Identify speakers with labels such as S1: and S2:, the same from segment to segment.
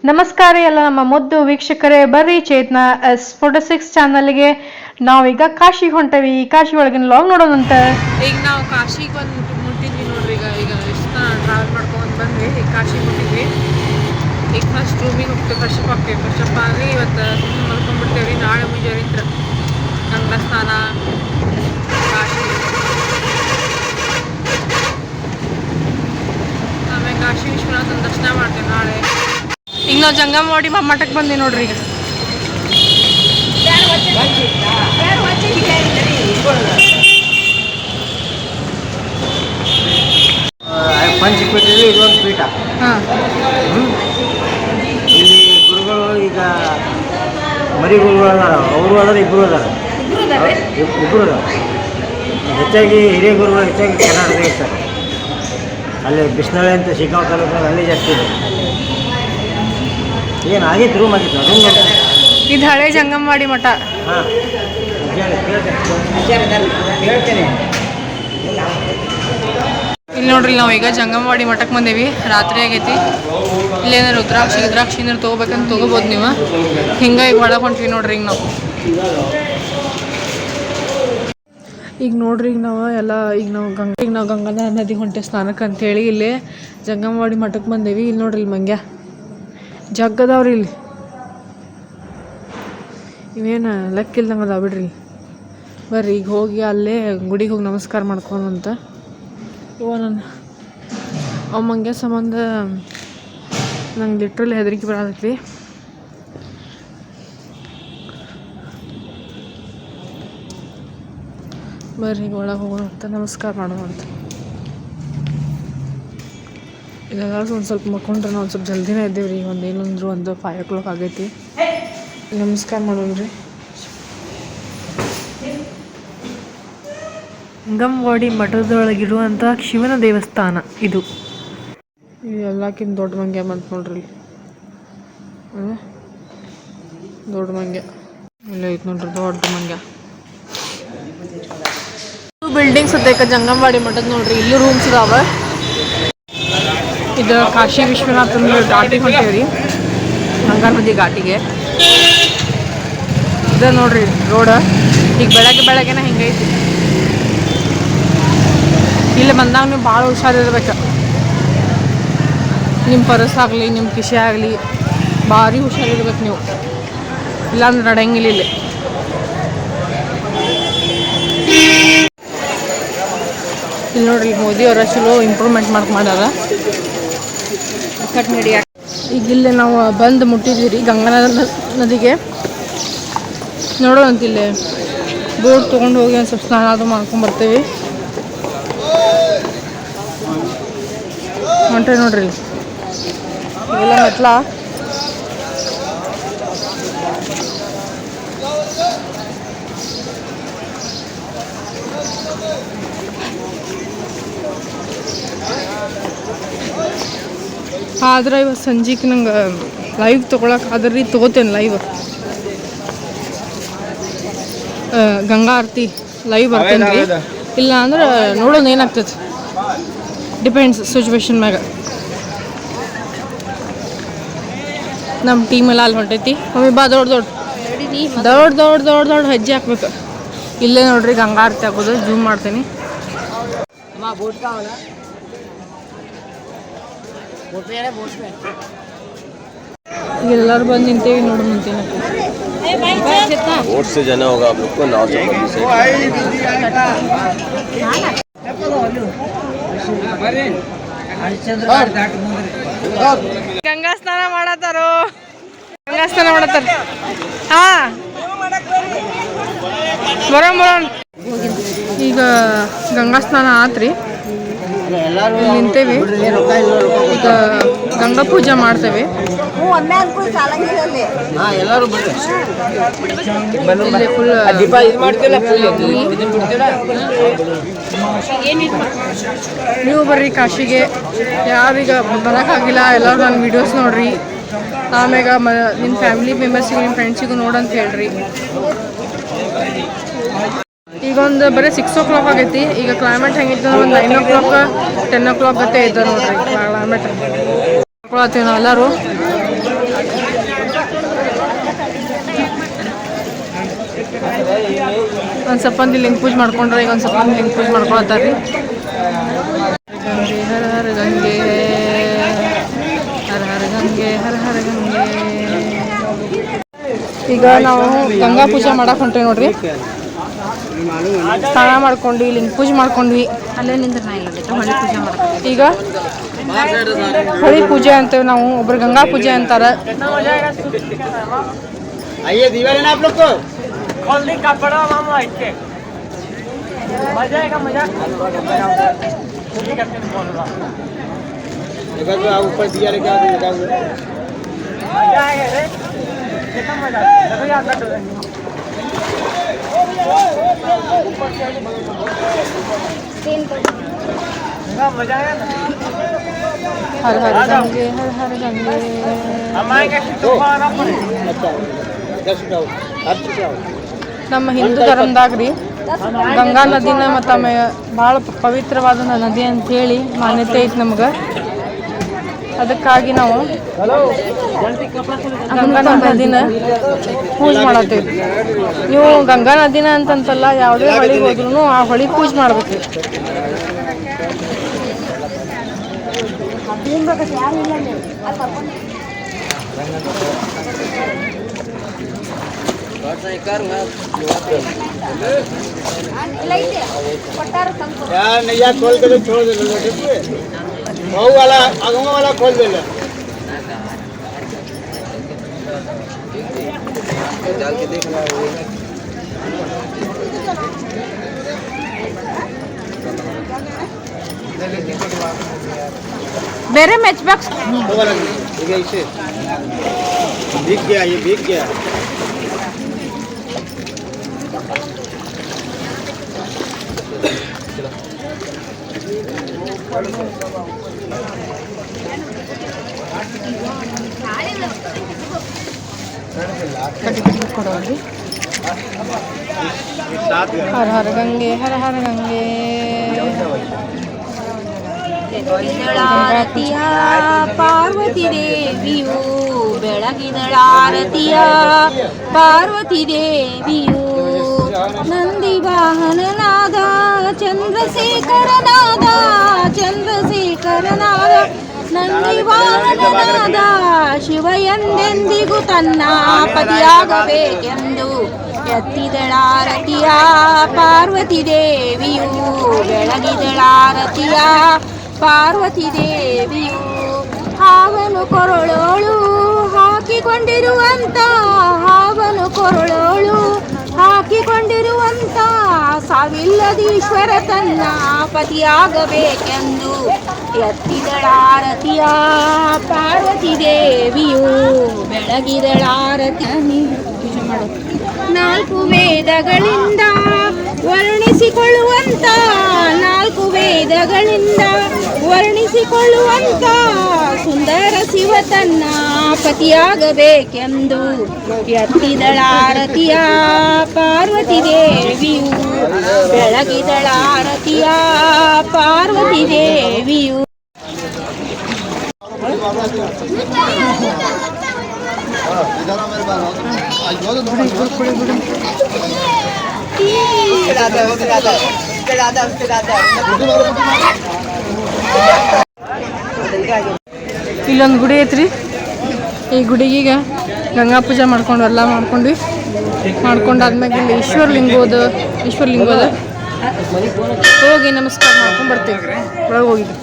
S1: ನಮಸ್ಕಾರ ಎಲ್ಲ ನಮ್ಮ ಮುದ್ದು ವೀಕ್ಷಕರೇ, ಬರ್ರಿ ಚೇತನ S46 ಚಾನಲ್ಗೆ. ನಾವೀಗ ಕಾಶಿಗೆ ಹೊಂಟವಿ. ಕಾಶಿ ಒಳಗಿನ ಲಾಗ್ ನೋಡೋಣಂತ.
S2: ಈಗ ನಾವು ಕಾಶಿಗೆ ಬಂದು ಮುಟ್ಟಿದ್ವಿ ನೋಡ್ರಿ. ಈಗ ಎಷ್ಟು ಟ್ರಾವೆಲ್ ಮಾಡ್ಕೊಂಡು ಬಂದ್ವಿ. ಈಗ ಕಾಶಿಗೆ ಮುಟ್ಟಿದ್ವಿ. ಈಗ ಫಸ್ಟ್ ರೂಮಿಗೆ ಹೋಗ್ತೇವೆ, ಫ್ರೆಶಪ್ ಆಗ್ತೇವೆ. ಫ್ರೆಶಪ್ ಆಗಿ ಇವತ್ತು ಮಲ್ಕೊಂಡ್ಬಿಡ್ತೇವೆ. ನಾಳೆ ಮುಂಜಾನೆ ಗಂಗಾ ಸ್ನಾನ, ಕಾಶಿ, ಆಮೇಲೆ ಕಾಶಿ ವಿಶ್ವನಾಥನ ದರ್ಶನ ಮಾಡ್ತೇವೆ ನಾಳೆ. ಈಗ ನಾವು ಜಂಗಮವಾಡಿ ಮಠಕ್ಕೆ ಬಂದೀವಿ ನೋಡ್ರಿ. ಈಗ
S3: ಪಂಚಪೀಠದಲ್ಲಿ ಇದೊಂದು ಪೀಠ. ಇಲ್ಲಿ ಗುರುಗಳು ಈಗ ಮರಿ ಗುರುಗಳು ಅದಾರ, ಅವರು ಅದಾರ, ಇಬ್ಬರು ಅದಾರ. ಹೆಚ್ಚಾಗಿ ಹಿರಿಯ ಗುರುಗಳು ಹೆಚ್ಚಾಗಿ ಕರ್ನಾಟಕ ಇರ್ತಾರೆ. ಅಲ್ಲಿ ಬಿಸ್ನಳ್ಳಿ ಅಂತ ಶಿಗ್ಗಾಂವ್ ತಾಲೂಕಿನಾಗ ಅಲ್ಲಿ ಜಾಸ್ತಿ ಇದೆ. ಏನು ಆಗಿತ್ತು, ರೂಮ್ ಆಗಿತ್ತು.
S2: ಇದು ಹಳೆ ಜಂಗಮವಾಡಿ ಮಠ.
S3: ಹಾಂ, ಹೇಳ್ತೇನೆ.
S2: ಇಲ್ಲಿ ನೋಡ್ರಿ, ನಾವು ಈಗ ಜಂಗಮವಾಡಿ ಮಠಕ್ಕೆ ಬಂದೇವಿ. ರಾತ್ರಿ ಆಗೈತಿ. ಇಲ್ಲೇನಾರು ರುದ್ರಾಕ್ಷಿ ಏನಾರು ತೊಗೋಬೇಕಂತ ತೊಗೋಬೋದು ನೀವು. ಹಿಂಗೆ ಈಗ ಒಳಗೆ ಹೊಂಟ್ವಿ ನೋಡ್ರಿ. ಈಗ ನಾವು ಗಂಗಾಧರ ನದಿ ಹೊಂಟೆ ಸ್ನಾನಕ್ಕೆ ಅಂತೇಳಿ ಇಲ್ಲೇ ಜಂಗಮವಾಡಿ ಮಠಕ್ಕೆ ಬಂದೇವಿ. ಇಲ್ಲಿ ನೋಡ್ರಿ, ಇಲ್ಲಿ ಮಂಗ್ಯ ಜಗ್ಗದವ್ರಿ. ಇಲ್ಲಿ ಇವೇನು ಲೆಕ್ಕಿಲ್ದಂಗೆ ಅದಾವ ಬಿಡ್ರಿ. ಬರ್ರಿ ಈಗ ಹೋಗಿ ಅಲ್ಲೇ ಗುಡಿಗೆ ಹೋಗಿ ನಮಸ್ಕಾರ ಮಾಡ್ಕೊಂಡಂತ. ಅವ ಮಂಗ್ಯ ಸಂಬಂಧ ನಂಗೆ ಲಿಟ್ರಲಿ ಹೆದರಿಕೆ ಬರತೈತಿ. ಬರ್ರಿ ಈಗ ಒಳಗೆ ಹೋಗೋಣ ಅಂತ, ನಮಸ್ಕಾರ ಮಾಡೋಣ ಅಂತ. ಇಲ್ಲೆಲ್ಲರೂ ಒಂದು ಸ್ವಲ್ಪ ಮಕ್ಕೊಂಡ್ರೆ ನಾವು ಒಂದು ಸ್ವಲ್ಪ ಜಲ್ದಿನೇ ಇದ್ದೇವೆ ರೀ. ಒಂದು 5 o'clock ಆಗೈತಿ. ನಮಸ್ಕಾರ ಮಾಡೋಣ್ರಿ. ಜಂಗಮವಾಡಿ ಮಠದೊಳಗಿರುವಂಥ ಶಿವನ ದೇವಸ್ಥಾನ ಇದು. ಎಲ್ಲಕ್ಕಿಂತ ದೊಡ್ಡ ಮಂಗ್ಯ ಬಂತು ನೋಡ್ರಿ. ದೊಡ್ಡ ಮಂಗ್ಯ ಇಲ್ಲ ಐತೆ ನೋಡ್ರಿ, ದೊಡ್ಡ ಮಂಗ್ಯ. ಬಿಲ್ಡಿಂಗ್ಸ್ ಅತ್ತೈಕ ಜಂಗಮವಾಡಿ ಮಠದ ನೋಡ್ರಿ. ಇಲ್ಲೂ ರೂಮ್ಸ್ ಇದಾವ. ಇದು ಕಾಶಿ ವಿಶ್ವನಾಥನ ಘಾಟಿಗೆ ಹೊಂಟೇವ್ರಿ, ಗಂಗಾ ನದಿ ಘಾಟಿಗೆ. ಇದು ನೋಡ್ರಿ ರೋಡ್. ಈಗ ಬೆಳಗ್ಗೆನ ಹಿಂಗೈತಿ. ಇಲ್ಲಿ ಬಂದಾಗ ನೀವು ಭಾಳ ಹುಷಾರಿರ್ಬೇಕು. ನಿಮ್ಮ ಪರ್ಸ್ ಆಗಲಿ, ನಿಮ್ಮ ಕಿಶೆ ಆಗಲಿ ಭಾರಿ ಹುಷಾರಿರ್ಬೇಕು ನೀವು. ಇಲ್ಲಾಂದ್ರೆ ನಡೆಯಂಗಿಲ್ಲ ಇಲ್ಲಿ. ಇಲ್ಲಿ ನೋಡ್ರಿ, ಮೋದಿ ಅವರ ಚಲೋ ಇಂಪ್ರೂವ್ಮೆಂಟ್ ಮಾಡ್ಯಾರ. ಈಗ ಇಲ್ಲೇ ನಾವು ಬಂದು ಮುಟ್ಟಿದ್ವಿ ರೀ ಗಂಗಾ ನದಿಗೆ. ನೋಡೋಣಂತ ಇಲ್ಲೇ ಬೋಟ್ ತೊಗೊಂಡು ಹೋಗಿ ಒಂದು ಸ್ವಲ್ಪ ಸ್ನಾನ ಅದು ಮಾಡ್ಕೊಂಬರ್ತೇವೆ. ಹೊಂಟ್ರೆ ನೋಡ್ರಿ ಇವೆಲ್ಲ ಮೆಟ್ಲ. ಆದ್ರೆ ಇವತ್ತು ಸಂಜೆಗೆ ನಂಗೆ ಲೈವ್ ತೊಗೊಳಕ್ಕೆ ಆದ್ರಿ ತೊಗೋತೇನೆ. ಲೈವ್ ಗಂಗಾ ಆರತಿ ಲೈವ್ ಬರ್ತೇನೆ ರೀ. ಇಲ್ಲ ಅಂದ್ರೆ ನೋಡೋಣ ಏನಾಗ್ತದೆ, ಡಿಪೆಂಡ್ಸ್ ಸಿಚುವೇಶನ್ ಮ್ಯಾಗ. ನಮ್ಮ ಟೀಮೆಲ್ಲ ಅಲ್ಲಿ ಹೊಂಟೈತಿ. ಮಮ್ಮಿ ಬಾ, ದೊಡ್ಡ ಹೆಜ್ಜೆ ಹಾಕ್ಬೇಕು. ಇಲ್ಲೇ ನೋಡ್ರಿ ಗಂಗಾ ಆರತಿ ಹಾಕೋದು. ಜೂಮ್ ಮಾಡ್ತೀನಿ. ಎಲ್ಲರೂ ಬಂದು ನಿಂತೇವಿ ನೋಡ್ರಿ. ನಿಂತೇನೆ
S4: बोट से जाना होगा आप लोग को, नाव से।
S2: ಗಂಗಾ ಸ್ನಾನ ಮಾಡತ್ತಾರ. ಹಾ, ಬರೋಣ. ಈಗ ಗಂಗಾ ಸ್ನಾನ ಆತ್ರಿ. ಇಲ್ಲಿ ನಿಂತೇವಿ. ಈಗ ಗಂಗಾ ಪೂಜೆ ಮಾಡ್ತೇವೆ. ನೀವು ಬರ್ರಿ ಕಾಶಿಗೆ. ಯಾರೀಗ ಬರೋಕ್ಕಾಗಿಲ್ಲ ಎಲ್ಲರೂ ನನ್ನ ವಿಡಿಯೋಸ್ ನೋಡ್ರಿ. ಆಮ್ಯಾಗ ನಿಮ್ಮ ಫ್ಯಾಮಿಲಿ ಮೆಂಬರ್ಸಿಗೂ ನಿಮ್ಮ ಫ್ರೆಂಡ್ಸಿಗೂ ನೋಡಂತ ಹೇಳ್ರಿ. ಈಗ ಒಂದು ಬರೀ 6 o'clock ಆಗೈತಿ. ಈಗ ಕ್ಲೈಮೇಟ್ ಹೆಂಗಿತ್ತು ಒಂದು 9 o'clock 10 o'clock ಗತೆ ಐತೆ ನೋಡ್ರಿ ಕ್ಲೈಮೇಟ್. ನಾವೆಲ್ಲರೂ ಒಂದು ಸ್ವಲ್ಪ ಮಂದಿ ಲಿಂಗ ಪೂಜೆ ಮಾಡ್ಕೊಂಡ್ರೆ ಈಗ ಒಂದು ಸ್ವಲ್ಪ ಮಂದಿ ಲಿಂಗ ಪೂಜೆ ಮಾಡ್ಕೊಳತ್ತಾರ್ರಿ. ಗಂಗೆ ಹರ ಹರ ಗಂಗೆ ಹರ ಹರ ಗಂಗೆ ಹರ ಹರ ಗಂಗೆ. ಈಗ ನಾವು ಗಂಗಾ ಪೂಜೆ ಮಾಡಕ್ಕೆ ಹೊಂಟ್ರಿ ನೋಡ್ರಿ. ಸ್ನಾನ ಮಾಡ್ಕೊಂಡ್ವಿ, ಲಿಂಗ ಪೂಜೆ ಮಾಡ್ಕೊಂಡ್ವಿ. ಅಲ್ಲೇ ನಿಂದ್ರೆ ನಾ ಇಲ್ಲ ಹೊಳಿ ಪೂಜೆ ಮಾಡ್ಕೊಂಡ್ವಿ. ಈಗ ಹೊಳಿ ಪೂಜೆ ಅಂತೇವೆ ನಾವು, ಒಬ್ರು ಗಂಗಾ ಪೂಜೆ ಅಂತಾರೆ.
S3: आइए दीवार है ना आप लोग को
S5: कपड़ा मामा इसके मजा आएगा मजा ठीक है बोल रहा
S3: एक बार तो आप ऊपर दिया लेके आके लगा हुआ
S5: मजा आएगा रे कितना मजा देखो यार कट मजा आया ना
S2: हर हर गंगे हर हर गंगे.
S5: हम आएंगे तूफान अपन
S3: अच्छा दस उठाओ आप उठाओ
S2: ನಮ್ಮ ಹಿಂದೂ ಧರ್ಮದಾಗ್ರಿ ಗಂಗಾ ನದಿನ ಮತ್ತು ಭಾಳ ಪವಿತ್ರವಾದ ನದಿ ಅಂಥೇಳಿ ಮಾನ್ಯತೆ ಐತಿ ನಮ್ಗೆ. ಅದಕ್ಕಾಗಿ ನಾವು ಗಂಗಾ ನದಿನ ಪೂಜೆ ಮಾಡತ್ತೇವೆ. ನೀವು ಗಂಗಾ ನದಿನ ಅಂತಂತಲ್ಲ, ಯಾವುದೇ ಹೊಳಿಗೆ ಹೋದ್ರೂ ಆ ಹೊಳಿ ಪೂಜೆ ಮಾಡ್ಬೇಕು.
S3: यार नैया खोल के छोड़ दे लो ठीक है बहु वाला आगवा वाला खोल दे लो
S4: डाल के देखना
S2: ಬೇರೆ ಮ್ಯಾಚ್ ಬಾಕ್ಸ್
S3: वो वाला ठीक है इसे भीग गया ये भीग गया
S2: ಕೊಡೋರಿ. ಹರ ಹರ ಗಂಗೆ ಹರ ಹರ ಗಂಗೆ.
S6: ಬೆಳಗಿದಳಾರತಿಯ ಪಾರ್ವತಿ ದೇವಿಯು ಬೆಳಗಿದಳಾರತಿಯ ಪಾರ್ವತಿ ದೇವಿಯು ನಂದಿ ವಾಹನನಾದ ಚಂದ್ರಶೇಖರನಾದ ಚಂದ್ರಶೇಖರನಾದ ನಂದಿ ವಾಹನನಾದ ಶಿವ ಎಂದೆಂದಿಗೂ ತನ್ನ ಪತಿಯಾಗಬೇಕೆಂದು ಎತ್ತಿದಳಾರತಿಯ ಪಾರ್ವತಿ ದೇವಿಯು ಬೆಳಗಿದಳಾರತಿಯ ಪಾರ್ವತಿ ದೇವಿಯು ಹಾವನು ಕೊರಳೋಳು ಹಾಕಿಕೊಂಡಿರುವಂತ ಹಾವನು ಕೊರಳೋಳು ಹಾಕಿಕೊಂಡಿರುವಂತ ಸಾವಿಲ್ಲದೀಶ್ವರ ತನ್ನ ಪತಿಯಾಗಬೇಕೆಂದು ಎತ್ತಿದಳಾರತಿಯ ಪಾರ್ವತಿ ದೇವಿಯು ಬೆಳಗಿದಳಾರತಿಯ ಪೂಜೆ ಮಾಡು. ನಾಲ್ಕು ವೇದಗಳಿಂದ ವರ್ಣಿಸಿಕೊಳ್ಳುವಂತ ನಾಲ್ಕು ವೇದಗಳಿಂದ ವರ್ಣಿಸಿಕೊಳ್ಳುವಂತ ಸುಂದರ ಶಿವ ತನ್ನ ಪತಿಯಾಗಬೇಕೆಂದು ಎತ್ತಿದಳಾರತಿಯ ಪಾರ್ವತಿ ದೇವಿಯು ಬೆಳಗಿದಳಾರತಿಯ ಪಾರ್ವತಿ ದೇವಿಯು.
S2: ಇಲ್ಲೊಂದು ಗುಡಿ ಐತ್ರಿ. ಈ ಗುಡಿಗೀಗ ಗಂಗಾ ಪೂಜೆ ಮಾಡ್ಕೊಂಡು ಎಲ್ಲ ಮಾಡ್ಕೊಂಡ್ವಿ. ಮಾಡ್ಕೊಂಡಾದ್ಮ್ಯಾಗ ಇಲ್ಲಿ ಈಶ್ವರಲಿಂಗೋದ ಹೋಗಿ ನಮಸ್ಕಾರ ಮಾಡ್ಕೊಂಡು ಬರ್ತೀವಿ. ಒಳಗೆ ಹೋಗಿದ್ವಿ.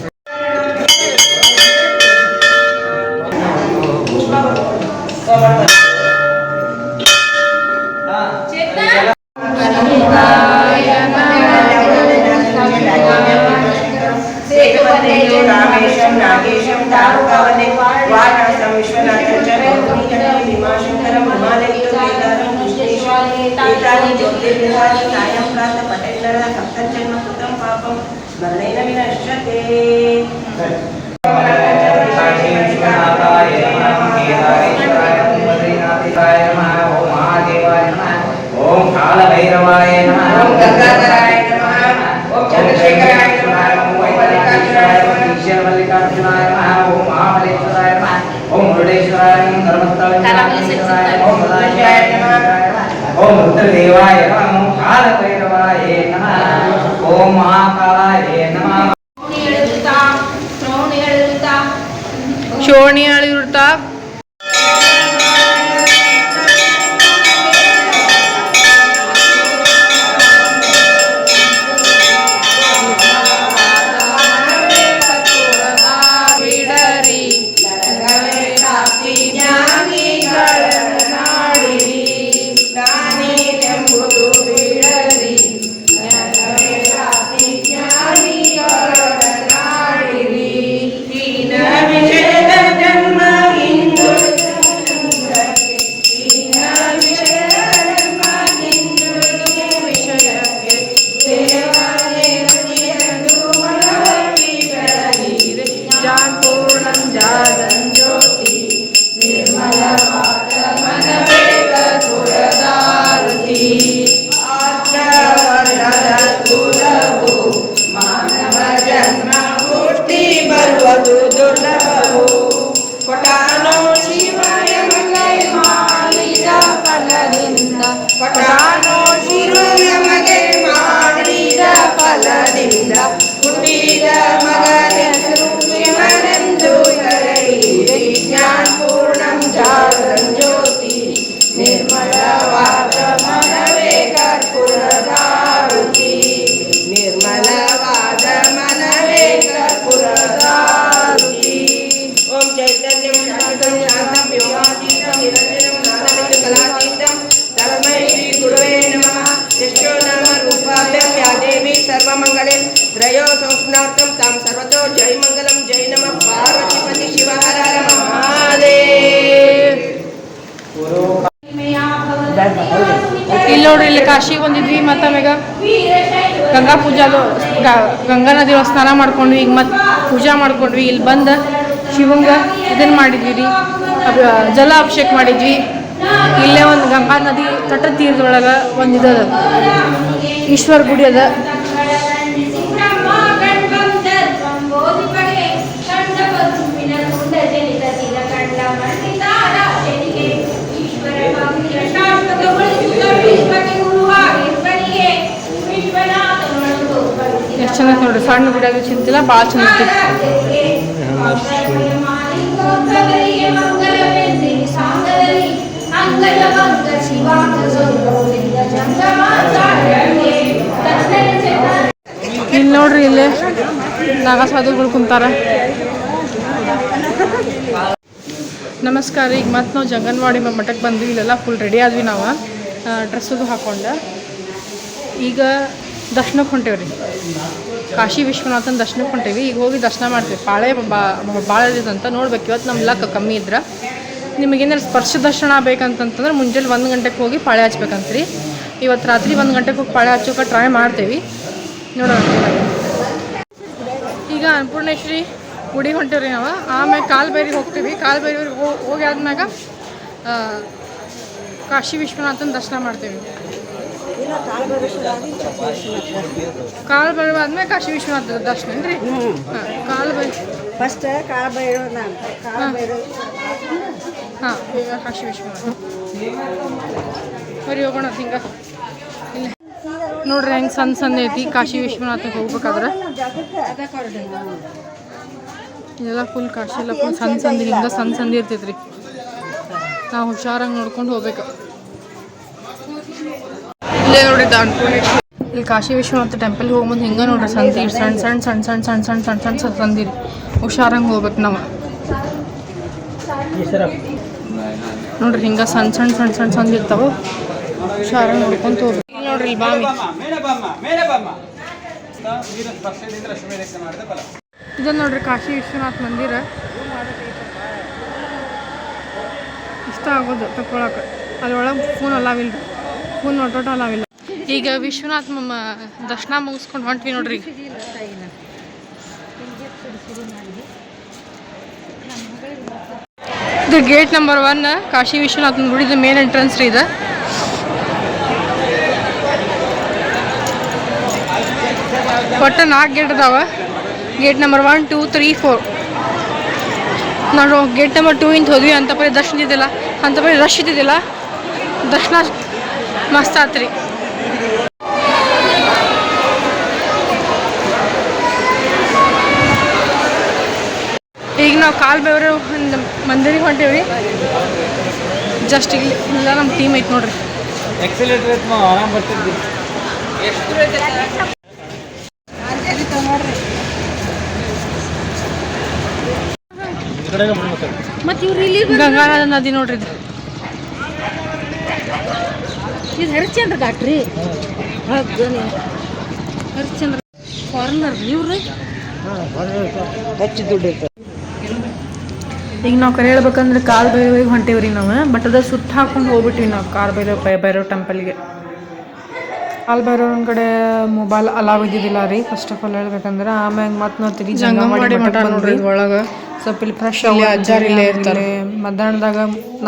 S7: रामेशं नागेशं दारुकावने वाराणसं विश्वनाथं च भीमाशंकरं हिमालयं एतानि ज्योतिर्लिङ्गानि सायं प्रातः पठेन्नरः सप्तजन्म कृतं पापं स्मरणेन विनश्यते.
S8: ओम कालभैरवाय नमः ओम गंगाधराय नमः ओम चंद्रशेखराय नमः ओम वैमल्लिकार्जुनाय नमः ओम महामल्लेश्वराय नमः ओम मुरुडेश्वराय नमः ಓಂ ಮೃತ್ಯುಂಜಯಾಯ ನಮಃ ಓಂ ರುದ್ರದೇವಾಯ ನಮಃ ಓಂ ಕಾಲಭೈರವಾಯ ನಮಃ ಓಂ ಮಹಾಕಾಲಾಯ ನಮಃ
S2: ಶೋಣಿ ಅಳಿರುತ್ತಾ
S7: ಹುಟ್ಟಿದ ಮಗನ ಶಿವನೆಂದು ಕರೆಯಿರಿ ಜ್ಞಾನ ಪೂರ್ಣಂ ಜಾಗರಂ ಜ್ಯೋತಿ ನಿರ್ಮಲವಾದ ಮನವೇ ಕರ್ಪೂರದಾರುತಿ ನಿರ್ಮಲವಾದ ಮನವೇ ಕರ್ಪೂರದಾರುತಿ ಓಂ ಚೈತನ್ಯಂ ಶಾಂತಂ ಶಾಂತಂ ಯೋಗಾತೀತಂ ನಿರಂಜನಂ ನಾದಮಿತ ಕಲಾತೀತಂ ತಸ್ಮೈ ಶ್ರೀ ಗುರುವೇ ನಮಃ ಯಶೋ ನಾಮ ರೂಪಾಭ್ಯಾಂ ಯಾ ದೇವಿ ಸರ್ವಮಂಗಳೆ ತ್ರಯೋ ಸಂಸ್ನಾರ್ಥಂ ತಾಂ ಸರ್ವತೋ ಜೈ ಮಂಗಲಂ ಜೈ ನಮಃ ಪಾರ್ವತಿಪತಿ ಶಿವ ಹರ ಹರ ಮಹಾದೇವ್.
S1: ಇಲ್ಲಿ ನೋಡ್ರಿ ಇಲ್ಲಿ ಕಾಶಿಗೆ ಬಂದಿದ್ವಿ ಮತ್ತು ಆಮ್ಯಾಗ ಗಂಗಾ ಪೂಜಾದು ಗಂಗಾ ನದಿ ಸ್ನಾನ ಮಾಡ್ಕೊಂಡ್ವಿ. ಈಗ ಮತ್ತೆ ಪೂಜಾ ಮಾಡ್ಕೊಂಡ್ವಿ. ಇಲ್ಲಿ ಬಂದು ಶಿವಂಗ ಇದನ್ನು ಮಾಡಿದ್ವಿ ರೀ, ಜಲ ಅಭಿಷೇಕ ಮಾಡಿದ್ವಿ. ಇಲ್ಲೇ ಒಂದು ಗಂಗಾ ನದಿ ತಟ ತೀರದೊಳಗೆ ಒಂದು ಇದು ಅದ, ಈಶ್ವರ ಗುಡಿ ಅದ. ಎಷ್ಟು ಚಂದ ನೋಡ್ರಿ, ಸಣ್ಣ ಗುಡಿಯಾಗ ಚಿಂತಿಲ್ಲ, ಭಾಳ ಚಂದ ಇರ್ತೈತಿ. ಇಲ್ಲಿ ನೋಡ್ರಿ, ಇಲ್ಲಿ ನಾಗಸಾಧುಗಳು ಕುಂತಾರ. ನಮಸ್ಕಾರ. ಈಗ ಮತ್ತೆ ನಾವು ಜಂಗನವಾಡಿ ಮಠಕ್ಕೆ ಬಂದ್ವಿ. ಇಲ್ಲೆಲ್ಲ ಫುಲ್ ರೆಡಿ ಆದ್ವಿ. ನಾವು ಡ್ರೆಸ್ಸದು ಹಾಕೊಂಡು ಈಗ ದರ್ಶನಕ್ಕೆ ಹೊಂಟೇವ್ರಿ. ಕಾಶಿ ವಿಶ್ವನಾಥನ ದರ್ಶನಕ್ಕೆ ಹೊಂಟೇವಿ. ಈಗ ಹೋಗಿ ದರ್ಶನ ಮಾಡ್ತೀವಿ. ಪಾಳೆ ಭಾಳ ಇದಂತ ನೋಡ್ಬೇಕು. ಇವತ್ತು ನಮ್ಮ ಲಕ್ಕ ಕಮ್ಮಿ ಇದ್ರೆ ನಿಮಗೇನಾರು ಸ್ಪರ್ಶ ದರ್ಶನ ಬೇಕಂತಂದ್ರೆ ಮುಂಜಾನೆ 1 ಗಂಟೆಗೆ ಹೋಗಿ ಪಾಳೆ ಹಚ್ಬೇಕಂತ್ರಿ. ಇವತ್ತು ರಾತ್ರಿ 1 ಗಂಟೆಗೆ ಹೋಗಿ ಪಾಳೆ ಹಚ್ಚೋಕೆ ಟ್ರೈ ಮಾಡ್ತೇವೆ. ನೋಡೋಣ. ಈಗ ಅನ್ನಪೂರ್ಣೇಶ್ವರಿ ಗುಡಿ ಹೊಂಟೇವ್ರಿ ನಾವು. ಆಮೇಲೆ ಕಾಲ್ಬೇರಿಗೆ ಹೋಗ್ತೀವಿ. ಕಾಲ್ಬೇರಿಗೆ ಹೋಗಿ ಆದ್ಮ್ಯಾಗ ಕಾಶಿ ವಿಶ್ವನಾಥನ ದರ್ಶನ ಮಾಡ್ತೇವೆ. ಕಾಲ್ಬೇರು ಆದ್ಮೇಲೆ ಕಾಶಿ ವಿಶ್ವನಾಥ ದರ್ಶನ ಏನ್ರಿ? ಕಾಲ್ಬೇರು
S9: ಫಸ್ಟ್ ಕಾಲ್ಬೇರು
S1: ಹಾಂ, ಈಗ ಕಾಶಿ ವಿಶ್ವನಾಥ ಬರೀ ಹೋಗೋಣ. ಹಿಂಗೆ ಇಲ್ಲ ನೋಡ್ರಿ ಹೆಂಗೆ ಸಣ್ಣ ಐತಿ ಕಾಶಿ ವಿಶ್ವನಾಥಕ್ಕೆ ಹೋಗ್ಬೇಕಾದ್ರೆ. ಇದೆಲ್ಲ ಫುಲ್ ಕಾಶಿ ಎಲ್ಲ ಫುಲ್ ಸಣ್ಣ ಹಿಂಗೆ ಸಣ್ಣ ಇರ್ತೈತ್ರಿ. ನಾವು ಹುಷಾರಾಗಿ ನೋಡ್ಕೊಂಡು ಹೋಗ್ಬೇಕು. ಇಲ್ಲೇ ನೋಡ್ರಿ ಅನ್ನಪೂರ್ಣೇಶ್ವರಿ. ಇಲ್ಲಿ ಕಾಶಿ ವಿಶ್ವನಾಥ ಟೆಂಪಲ್ ಹೋಗ್ಬಂದು ಹಿಂಗೆ ನೋಡ್ರಿ ಸಂದಿ ಸಣ್ಣ ಸಂದಿರಿ. ಹುಷಾರಂಗೆ ಹೋಗ್ಬೇಕು ನಾವು. ನೋಡ್ರಿ ಹಿಂಗೆ ಸಣ್ಣ ಇರ್ತಾವೆ. ಹುಷಾರಾಗಿ ನೋಡ್ಕೊಂತ ಹೋಗ್ಬೇಕು. ಇಲ್ಲಿ ನೋಡ್ರಿ ಇಲ್ಲಿ ಬಾವಿ. ಇದನ್ನು ನೋಡ್ರಿ ಕಾಶಿ ವಿಶ್ವನಾಥ ಮಂದಿರ. ಇಷ್ಟ ಆಗೋದು ತಗೊಳಕ್ಕೆ. ಅದ್ರೊಳಗೆ ಫೋನ್ ಅಲಾವಿಲ್ಲ, ಫೋನ್ ನೋಟೋಟ ಅಲಾವಿಲ್ಲ. ಈಗ ವಿಶ್ವನಾಥ ದರ್ಶನ ಮುಗಿಸ್ಕೊಂಡು ಹೊಂಟ್ವಿ ನೋಡ್ರಿ. ಇದು ಗೇಟ್ ನಂಬರ್ 1 ಕಾಶಿ ವಿಶ್ವನಾಥನ ಗುಡಿದು ಮೇನ್ ಎಂಟ್ರೆನ್ಸ್ ರೀ ಇದು. ಒಟ್ಟು 4 ಗೇಟ್ ಅದಾವ. Gate number 1, 2, 3, 4. ನಾವು ಗೇಟ್ ನಂಬರ್ 2 ಇಂದ ಹೋದ್ವಿ ಅಂತ ಪರಿ ದರ್ಶನ ಇದ್ದಿಲ್ಲ, ಅಂತ ಪರಿ ರಶ್ ಇದ್ದಿದ್ದಿಲ್ಲ. ದರ್ಶನ ಮಸ್ತ್ ಆತ್ರಿ. ಈಗ ನಾವು ಕಾಲು ಬೇವ್ರೆ ಒಂದು ಮಂದಿರಿಗೆ ಹೊಂಟೇವ್ರಿ. ಜಸ್ಟ್ ಇಲ್ಲಿ ಇಲ್ಲ ನಮ್ಮ ಟೀಮ್ ಐತೆ ನೋಡ್ರಿ.
S5: ಎಕ್ಸಲೇಟರ್ ಐತೆ ಆರಾಮ್ ಬರ್ತಿದ್ವಿ.
S6: ಮತ್ತೆ ಇವ್ರು ಇಲ್ಲಿ
S1: ಗಂಗಾ ನದಿ ನೋಡ್ರಿ ಇದು.
S6: ಇದು ಹರಿಶ್ಚಂದ್ರ ಘಾಟ್ ರೀ. ಹರಿಶ್ಚಂದ್ರ ಫಾರಿನರ್ ಇವ್ರು
S3: ಹೆಚ್ಚು ದುಡ್ಡು ಇರ್ತದೆ.
S1: ಈಗ ನಾವು ಕರೆ ಹೇಳ್ಬೇಕಂದ್ರೆ ಕಾಲು ಭೈರವಿಗೆ ಹೊಂಟೇವ್ರಿ ನಾವು. ಬಟ್ ಅದ ಸುತ್ತ ಹಾಕೊಂಡು ಹೋಗ್ಬಿಟ್ವಿ ನಾವು ಕಾಲು ಭೈರವ್ ಟೆಂಪಲ್ಗೆ. ಕಾಲು ಭೈರವನ ಕಡೆ ಮೊಬೈಲ್ ಅಲಾವ್ ಇದ್ದಿದ್ದಿಲ್ಲ ರೀ, ಫಸ್ಟ್ ಆಫ್ ಆಲ್ ಹೇಳ್ಬೇಕಂದ್ರೆ. ಆಮ್ಯಾಗ ಮತ್ತೆ ನಾವು ತಿರುಗಿ ಜಂಗಮವಾಡಿ ಮಠ ನೋಡ್ರಿ ಒಳಗೆ. ಸ್ವಲ್ಪ ಇಲ್ಲಿ ಫ್ರೆಶ್ ಅಜ್ಜಾರಿಲ್ಲೇ ಇರ್ತಾರೆ. ಮಧ್ಯಾಹ್ನದಾಗ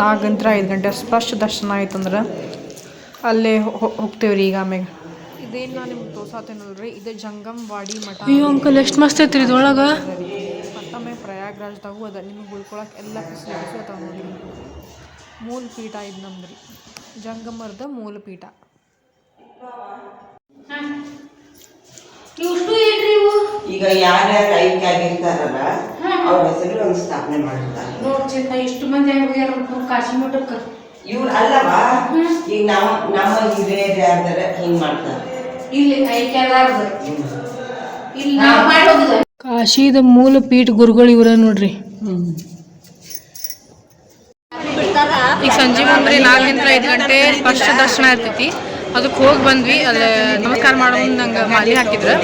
S1: 4 ಗಂಟೆ 5 ಗಂಟೆ ಫಸ್ಟ್ ದರ್ಶನ ಆಯ್ತಂದ್ರೆ ಅಲ್ಲೇ ಹೋಗ್ತೇವ್ರಿ. ಈಗ ಆಮ್ಯಾಗ ಇದೇನು ನಾನು ನಿಮ್ಗೆ ತೋರ್ಸಾತೇನಲ್ರಿ, ಇದು ಜಂಗಮವಾಡಿ ಮಠ. ಅಯ್ಯೋ ಅಂಕಲ್ ಎಷ್ಟು ಮಸ್ತ್ ಐತ್ರಿ ಇದ್ರೊಳಗೆ. ಮತ್ತೊಮ್ಮೆ ಪ್ರಯಾಗ್ರಾಜ್ದಾಗೂ ಅದ, ನಿಮಗೆ ಉಳ್ಕೊಳಕ್ಕೆ ಎಲ್ಲ ಫೆಸಿಲಿಟೀಸು ಅದಾವ ನೋಡ್ರಿ. ಮೂಲ ಪೀಠ ಇದು ನಮ್ದು ರೀ, ಜಂಗಮರದ ಮೂಲ ಪೀಠ.
S7: ಈಗ ಯಾರ್ಯಾರು ಐಕ್ಯ ಆಗಿರ್ತಾರಲ್ಲ ಅವ್ರ ಹೆಸರು ಒಂದು ಸ್ಥಾಪನೆ ಮಾಡಿರ್ತಾರೆ.
S6: ಇಷ್ಟು ಮಂದಿ ಹೋಗ್ಯಾರ ಕಾಶಿ ಮಠಕ್ಕೆ.
S7: ಇವ್ರು ಅಲ್ಲವಾ, ಈಗ ನಮ್ಮ ಹಿರಿಯರು ಯಾರ್ದಾರ ಹಿಂಗ್ ಮಾಡ್ತಾರೆ.
S6: ಇಲ್ಲಿ ಇಲ್ಲಿ ನಾವು ಮಾಡಿ ಹೋಗುದ.
S1: ಕಾಶಿದ ಮೂಲ ಪೀಠ ಗುರುಗಳು ಇವರ ನೋಡ್ರಿ. ಈಗ ಸಂಜೆ ಮುಂದ್ರಿ 4 ಗಂಟೆ 5 ಗಂಟೆ ಫಸ್ಟ್ ದರ್ಶನ ಇರ್ತೈತಿ. ಅದಕ್ಕೆ ಹೋಗಿ ಬಂದ್ವಿ. ಅಲ್ಲಿ ನಮಸ್ಕಾರ ಮಾಡೋ ನಂಗೆ ಮಾಲಿ ಹಾಕಿದ್ರು.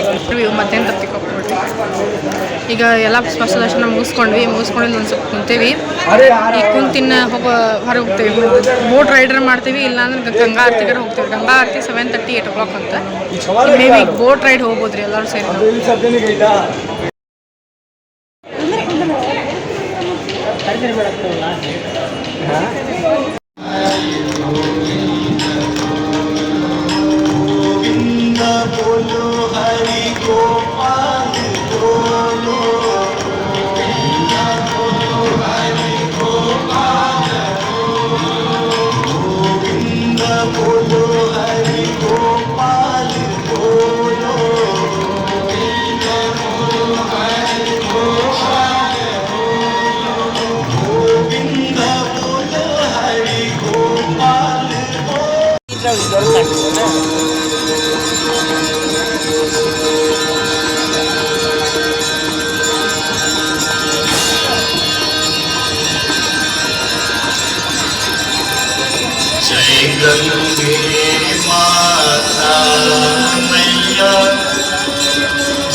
S1: ಮತ್ತೇನು ತಪ್ಪಿಕೊಟ್ಬಿಟ್ರಿ. ಈಗ ಎಲ್ಲ ಫಸ್ಟ್ ದರ್ಶನ ಮುಗಿಸ್ಕೊಂಡು ಒಂದು ಸ್ವಲ್ಪ ಕುಂತೇವಿ. ಈಗ ಕುಂತಿನ ಹೊರಗೆ ಹೋಗ್ತೇವಿ. ಬೋಟ್ ರೈಡರ್ ಮಾಡ್ತೀವಿ, ಇಲ್ಲಾಂದ್ರೆ ಗಂಗಾ ಆರತಿಗಾರ ಹೋಗ್ತೇವೆ. ಗಂಗಾ ಆರತಿ 7:30 8 o'clock ಅಂತ. ಮೇ ಬಿ ಬೋಟ್ ರೈಡ್ ಹೋಗ್ಬೋದ್ರಿ ಎಲ್ಲರೂ ಸೇರಿ.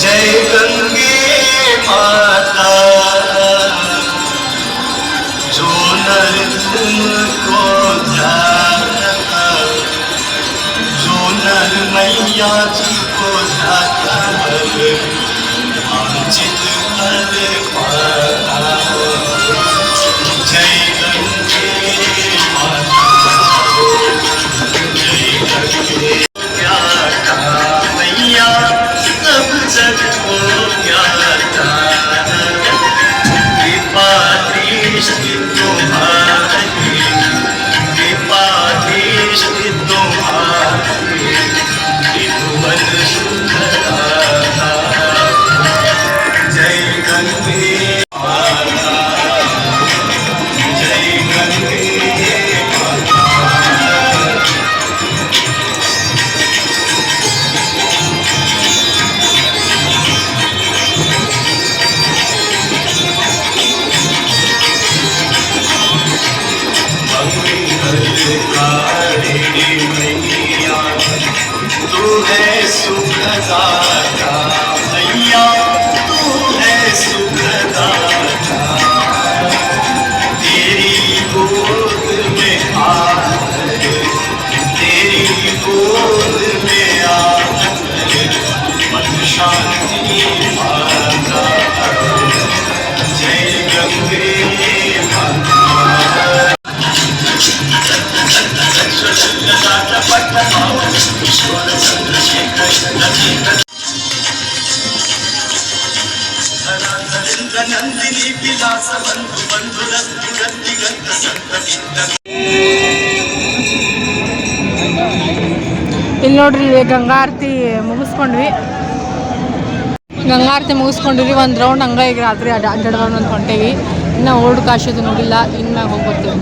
S9: जय गंगे माता, जो नर तुमको ध्याता, जो नर मैया जी को ध्याता, वांछित फल पाता। जय गंगे माता, जय गंगे ज्ञाता मैया, सब जग को ज्ञाता। कृपा दृष्टि तुम्हारी, कृपा दृष्टि तुम्हारी, त्रिभुवन सुखदाता। जय गंगे माता, जय गंगे माता। तू है सुखदाता मैया, तू है सुखदाता। तेरी गोद में आकर, तेरी गोद में आकर मन शांति पाता। जय गंगे माता। रति विलास बंधु बंधु रति रति गंध संत
S1: ಇಲ್ಲಿ ನೋಡ್ರಿ ಗಂಗಾ ಆರತಿ ಮುಗಿಸ್ಕೊಂಡ್ವಿ ಒಂದು ರೌಂಡ್ ಹಂಗೆ ಈಗ ರಾತ್ರಿ ಅಡ್ಡಾಡ್ಬಾರ್ದು ಅಂತ ಹೊಂಟೇವಿ. ಇನ್ನು ಓಲ್ಡ್ ಕಾಶಿದು ನೋಡಿಲ್ಲ, ಇನ್ಮ್ಯಾಗ ಹೋಗ್ಬರ್ತೀವಿ.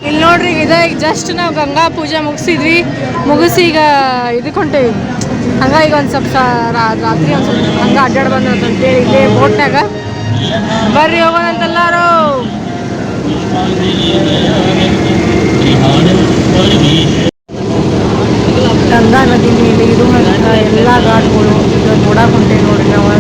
S1: ಇಲ್ಲಿ ನೋಡ್ರಿ ಈಗ ಜಸ್ಟ್ ನಾವು ಗಂಗಾ ಪೂಜೆ ಮುಗಿಸಿ ಈಗ ಇದಕ್ಕೆ ಹೊಂಟೇವಿ. ಹಂಗೆ ಈಗ ಒಂದು ಸ್ವಲ್ಪ ರಾತ್ರಿ ಒಂದು ಸ್ವಲ್ಪ ಹಂಗೆ ಅಡ್ಡಾಡಿ ಬಂದ್ರೆ ಅಂತೇಳಿ ಇಲ್ಲೇ ಬೋಟ್ನಾಗ ಬರ್ರಿ ಹೋಗೋಣಂತೆಲ್ಲರೂ. ಗಂಗಾ ನದಿ ಮೇಲೆ ಇರುವಂಥ ಎಲ್ಲ ಘಾಟ್ಗಳು ಈಗ ನೋಡಕ್ಕೆ ಹೊಂಟೇವಿ ನೋಡ್ರಿ ನಾವು.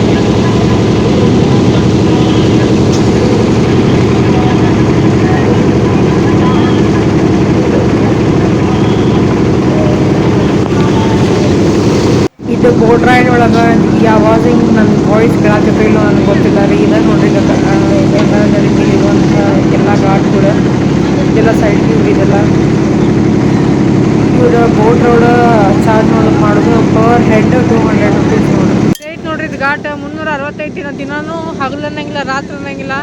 S1: ಇದು ಬೋಟ್ ರೈಡ್ ಒಳಗೆ ಯಾವಾಗ ಹಿಂಗೆ ನನ್ನ ವಾಯ್ಸ್ ಕೇಳಾಕತ್ತೋ ಇಲ್ಲೋ ನನಗೆ ಗೊತ್ತಿಲ್ಲ ರೀ. ಇದೆ ನೋಡ್ರಿ ಗಂಗಾ ನದಿ ಮೇಲೆ ಇರುವಂಥ ಎಲ್ಲ ಘಾಟ್ಗಳು ಇದೆಲ್ಲ ಸೈಡ್ ವ್ಯೂ ಇದೆಲ್ಲ. ಇವರು ಬೋಟ್ ರೋಡ್ ಚಾರ್ಜ್ ಮಾಡೋದು ಪರ್ ಹೆಡ್ 200 ರುಪೀಸ್ ನೋಡ್ರಿ. ಇದು ಘಾಟ್ 365 ದಿನ ದಿನಾನು ಹಗಲನ್ನಂಗಿಲ್ಲ ರಾತ್ರಿ ಅನ್ನಂಗಿಲ್ಲ.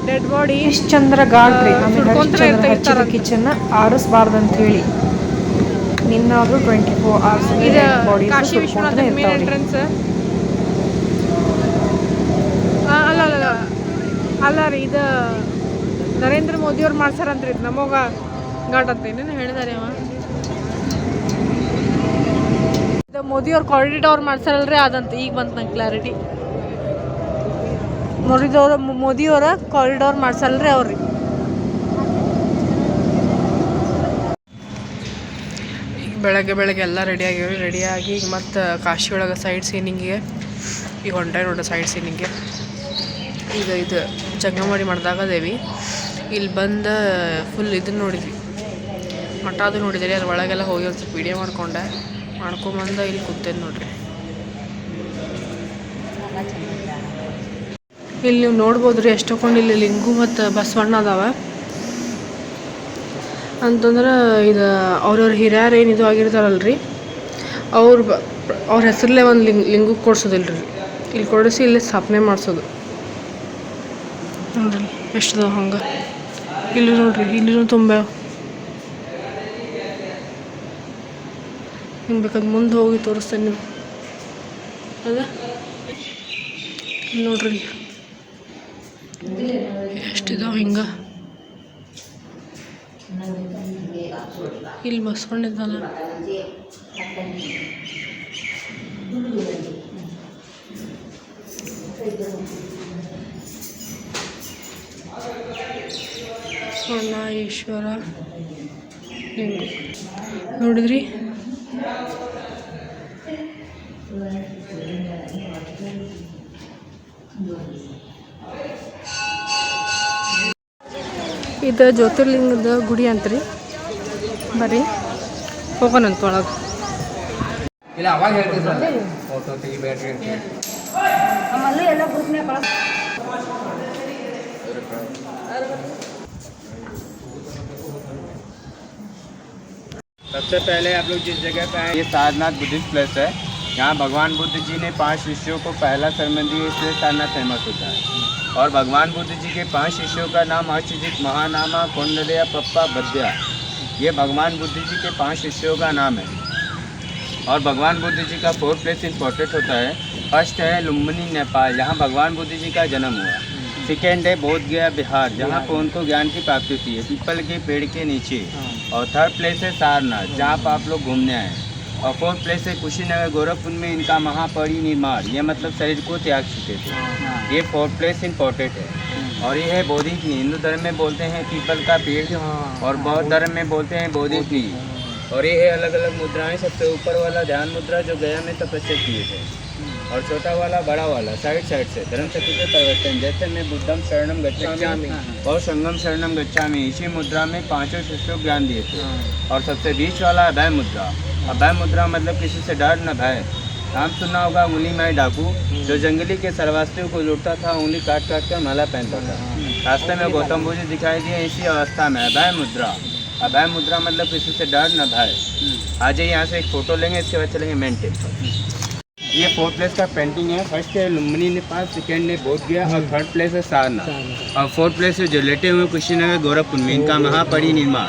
S1: ಡೆಡ್ ಬಾಡಿ ಎಷ್ಟು ಚಂದ್ರ ಘಾಟ್ ರೀ. ಆಮೇಲೆ ಕಿಚನ್ ಆರಿಸ್ಬಾರ್ದು ಅಂತ ಹೇಳಿ ನಿನ್ನಾದ್ರೂ 24 hours ಬಾಡಿ ಕಾಶಿ ವಿಶ್ವನಾಥ ಮೇನ್ ಎಂಟ್ರೆನ್ಸ್ ಅಲ್ಲ ರೀ. ಇದು ನರೇಂದ್ರ ಮೋದಿ ಅವ್ರು ಮಾಡ್ಸಾರಂತ್ರಿ ಇದು ನಮೋಗ ಘಾಟ್ ಅಂತ ಏನೇನು ಹೇಳಿದಾರೆ ಅವ. ಇದು ಮೋದಿ ಅವ್ರು ಕಾರಿಡಾರ್ ಮಾಡ್ಸಾರಲ್ರಿ ಅದಂತ ಈಗ ಬಂತು ನಂಗೆ ಕ್ಲಾರಿಟಿ. ಮೋದಿಯವರ ಕಾರಿಡಾರ್ ಮಾಡ್ಸಲ್ರಿ ಅವ್ರಿ. ಬೆಳಗ್ಗೆ ಎಲ್ಲ ರೆಡಿಯಾಗಿವ್ರಿ. ರೆಡಿಯಾಗಿ ಈಗ ಮತ್ತು ಕಾಶಿ ಒಳಗೆ ಸೈಡ್ ಸೀನಿಂಗಿಗೆ ಈಗ ಹೊಂಟೆ ನೋಡ್ರಿ. ಸೈಡ್ ಸೀನಿಂಗ್ಗೆ ಈಗ ಇದು ಜಂಗಮವಾಡಿ ಮಾಡ್ದಾಗದೇವಿ. ಇಲ್ಲಿ ಬಂದು ಫುಲ್ ಇದನ್ನು ನೋಡಿದ್ವಿ, ಮಠ ಅದು ನೋಡಿದ್ರಿ. ಅದ್ರ ಒಳಗೆಲ್ಲ ಹೋಗಿ ಒಂದು ಸ್ವಲ್ಪ ವೀಡಿಯೋ ಮಾಡ್ಕೊಂಬಂದು ಇಲ್ಲಿ ಕೂತೇನೆ ನೋಡ್ರಿ. ಇಲ್ಲಿ ನೀವು ನೋಡ್ಬೋದು ರೀ ಎಷ್ಟೊಂದು ಇಲ್ಲಿ ಲಿಂಗು ಮತ್ತು ಬಸವಣ್ಣ ಅದಾವ ಅಂತಂದ್ರೆ ಇದು ಅವ್ರವ್ರ ಹಿರಿಯರು ಏನು ಇದು ಆಗಿರ್ತಾರಲ್ರಿ ಅವ್ರ ಹೆಸರಲ್ಲೇ ಒಂದು ಲಿಂಗಕ್ಕೆ ಕೊಡ್ಸೋದಿಲ್ರಿ. ಇಲ್ಲಿ ಕೊಡಿಸಿ ಇಲ್ಲಿ ಸ್ಥಾಪನೆ ಮಾಡಿಸೋದು ನೋಡ್ರಿ ಎಷ್ಟದ ಹಂಗೆ. ಇಲ್ಲಿ ನೋಡ್ರಿ ಇಲ್ಲಿನೂ ತುಂಬ ಹಿಂಗೆ ಬೇಕಾದ್ರೆ ಮುಂದೆ ಹೋಗಿ ತೋರಿಸ್ತೇನೆ ನೀವು. ಅದ ನೋಡ್ರಿ ಎಷ್ಟಿದಾವೆ ಹಿಂಗೆ. ಇಲ್ಲಿ ಬಸವಣ್ಣ ಇದ್ದಾನ. ಬಸವಣ್ಣ ಈಶ್ವರ ಲಿಂಗ ನೋಡಿದ್ರಿ. ಇದು ಜ್ಯೋತಿರ್ಲಿಂಗದ ಗುಡಿ ಅಂತ್ರಿ. ಬರ್ರಿ ಹೋಗೋಣಂತ ಒಳಗೆ.
S8: ಇಲ್ಲ ಅವಾಗ ಹೇಳ್ತೀವಿ ಸರ್ ಫೋಟೋ ತೆಗಿಬೇಡ್ರಿ ಅಂತ.
S6: ನಮ್ಮಲ್ಲೂ ಎಲ್ಲ ಗ್ರೂಪ್ನಾಗ ಕಳಿಸ್.
S8: सबसे पहले आप लोग जिस जगह पे आए ये सारनाथ बुद्धिस्ट प्लेस है। यहाँ भगवान बुद्ध जी ने 5 शिष्यों को पहला शरण दिया, इसलिए सारनाथ फेमस होता है। और भगवान बुद्ध जी के 5 शिष्यों का नाम अच्युत, महानामा, कौंडल्या, पप्पा, बद्या। ये भगवान बुद्ध जी के 5 शिष्यों का नाम है। और भगवान बुद्ध जी का 4 प्लेस इंपॉर्टेंट होता है। फर्स्ट है लुम्बिनी नेपाल, जहाँ भगवान बुद्ध जी का जन्म हुआ। सेकेंड है बोध गया बिहार, जहाँ पर उनको ज्ञान की प्राप्ति हुई है, पीपल के पेड़ के नीचे। और थर्ड प्लेस है सारनाथ, जहाँ पर आप लोग घूमने आए। और फोर्थ प्लेस है कुशीनगर गोरखपुर में इनका महापरिनिर्वाण, ये मतलब शरीर को त्याग चुके थे। ये 4th प्लेस इंपॉर्टेंट है। और ये है बोधिनी, हिंदू धर्म में बोलते हैं पीपल का पेड़, और बौद्ध धर्म में बोलते हैं बोधिनी। और ये है अलग अलग मुद्राएं। सबसे ऊपर वाला ध्यान मुद्रा जो गया में तपस्या किए थे, और छोटा वाला बड़ा वाला साइड साइड से धर्म सती के परिवर्तन, जैसे मैं बुद्धम शरणम गच्छामि और संगम शरणम गच्छामि। इसी मुद्रा में 5 शिष्यों को ज्ञान दिए थे। और सबसे बीच वाला अभय मुद्रा। अभय मुद्रा मतलब किसी से डर न भय। नाम सुना होगा उंगली माई डाकू, जो जंगली के सरवास्तियों को लूटता था, उंगली काट काट कर माला पहनता था। रास्ते में गौतम बुद्ध दिखाई दिए इसी अवस्था में। अभय मुद्रा, अभय मुद्रा मतलब किसी से डर न भय। आज यहाँ से एक फ़ोटो लेंगे, इसके बाद चलेंगे मेन टेप पर। ये 4th प्लेस का पेंटिंग है। फर्स्ट है लुम्बिनी नेपाल, सेकेंड है बोध गया और 3rd प्लेस है सारनाथ और 4th प्लेस है जो लेटे हुए कुशीनगर गोरखपुर में, इनका महापरिनिर्वाण।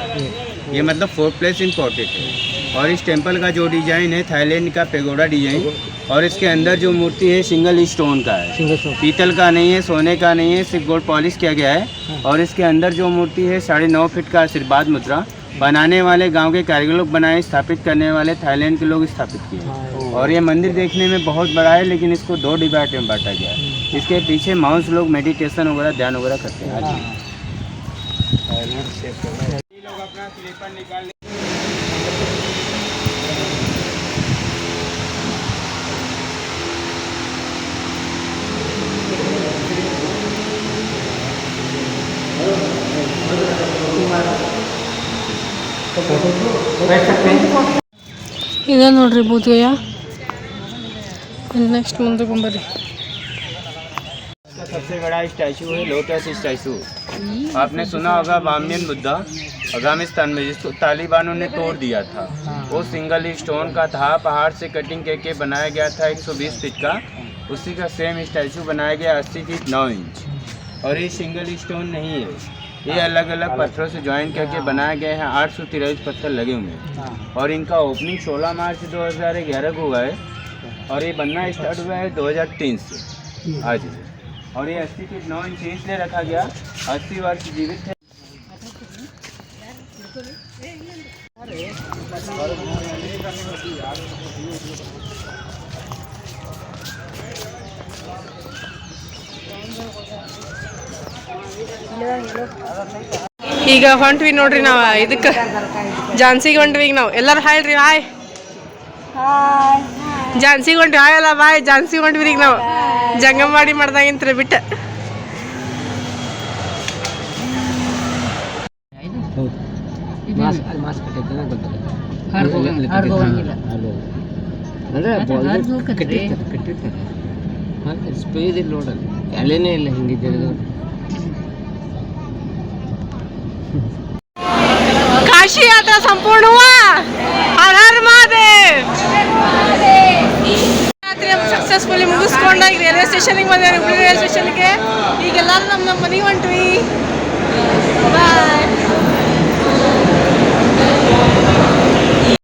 S8: ये मतलब 4th प्लेस इम्पोर्टेंट है। और इस टेंपल का जो डिज़ाइन है थाईलैंड का पेगोडा डिज़ाइन, और इसके अंदर जो मूर्ति है सिंगल स्टोन का है, पीतल का नहीं है, सोने का नहीं है, सिर्फ गोल्ड पॉलिश किया गया है। और इसके अंदर जो मूर्ति है 9.5 फीट का आशीर्वाद मुद्रा, बनाने वाले गांव के कारीगर लोग बनाए, स्थापित करने वाले थाईलैंड के लोग स्थापित किए। और ये मंदिर देखने में बहुत बड़ा है, लेकिन इसको 2 डिवाइड में बांटा गया है। इसके पीछे माउंस लोग मेडिटेशन वगैरह ध्यान वगैरह करते हैं। लोग अपना स्लीपर निकाल
S1: ಇದೆ ನೋಡ್ರಿ ಬೂದ್ಗಯ್ಯ. ನೆಕ್ಸ್ಟ್ ಮುಂದೆ ಬಂಬರಿ.
S8: सबसे बड़ा स्टैचू है लोटस स्टैचू। आपने सुना होगा बामियन बुद्धा अफगानिस्तान में, जिसको तालिबानों ने तोड़ दिया था। वो सिंगल स्टोन का था, पहाड़ से कटिंग करके बनाया गया था 120 फीट का। उसी का सेम स्टैचू बनाया गया 80 फीट 9 इंच। और ये सिंगल स्टोन नहीं है, ये अलग अलग पत्थरों से ज्वाइन करके बनाया गया है। 823 पत्थर लगे हुए हैं। और इनका ओपनिंग 16 मार्च 2011 को हुआ है और ये बनना स्टार्ट हुआ है 2003 से आज। और ये 80 फीट 9 इंच इसलिए रखा गया, 80 वर्ष जीवित है।
S1: ಈಗ ಹೊಂಟ್ವಿ ನೋಡ್ರಿ ನಾವು ಇದಕ್ಕೆ ಝಾನ್ಸಿಗೆ ಹೊಂಟ್ವಿ. ಈಗ ನಾವು ಎಲ್ಲರೂ ಹಾಯ್ರಿ ಹಾಯ್. ಝಾನ್ಸಿಗೆ ಹೊಂಟ್ವಿ ಹಾಯ್ ಅಲ್ಲ ಬಾಯ್. ಝಾನ್ಸಿಗೆ ಹೊಂಟ್ವಿ ಈಗ ನಾವು ಜಂಗಮವಾಡಿ ಮಾಡ್ದಾಗಿಂತ್ರ ಬಿಟ್ಟು.
S3: ಎಲೆನೇ ಇಲ್ಲ ಹಿಂಗಿದ್ದರೆ.
S1: काशी यात्रा संपूर्ण हुआ. हर हर महादेव. ರಾತ್ರಿ ಸಕ್ಸಸ್ಫುಲಿ ಮುಗಿಸ್ಕೊಂಡು ಈಗ ರೈಲ್ವೆ ಸ್ಟೇಷನ್ಗೆ ಬಂದೇವೆ, ಹುಬ್ಳಿ ರೈಲ್ವೆ ಸ್ಟೇಷನ್ಗೆ. ಈಗೆಲ್ಲರೂ ನಮ್ಮ ಮನೆಗೆ ಹೊಂಟ್ವಿ. ಬಾಯ್.